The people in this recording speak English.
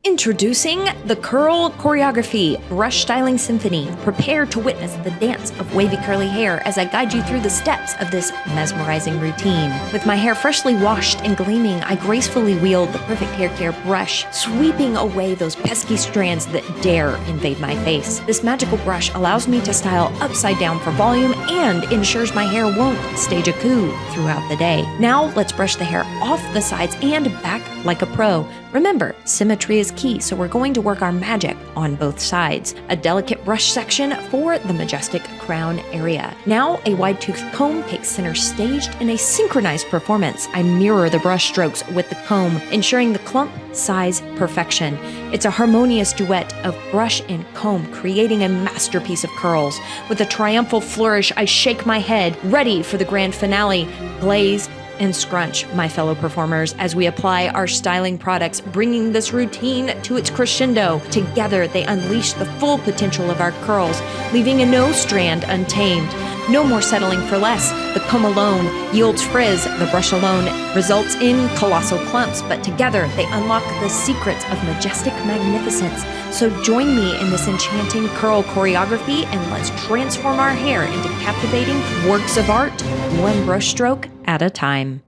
Introducing the Curl Choreography Brush Styling Symphony. Prepare to witness the dance of wavy curly hair as I guide you through the steps of this mesmerizing routine. With my hair freshly washed and gleaming, I gracefully wield the perfect hair care brush, sweeping away those pesky strands that dare invade my face. This magical brush allows me to style upside down for volume and ensures my hair won't stage a coup throughout the day. Now let's brush the hair off the sides and back like a pro. Remember, symmetry is key, so we're going to work our magic on both sides. A delicate brush section for the majestic crown area. Now, a wide-toothed comb takes center stage in a synchronized performance. I mirror the brush strokes with the comb, ensuring the clump size perfection. It's a harmonious duet of brush and comb, creating a masterpiece of curls. With a triumphal flourish, I shake my head, ready for the grand finale. Glaze and scrunch, my fellow performers, as we apply our styling products, bringing this routine to its crescendo. Together, they unleash the full potential of our curls, leaving no strand untamed. No more settling for less. The comb alone yields frizz. The brush alone results in colossal clumps, but together they unlock the secrets of majestic magnificence. So join me in this enchanting curl choreography and let's transform our hair into captivating works of art, one brush stroke at a time.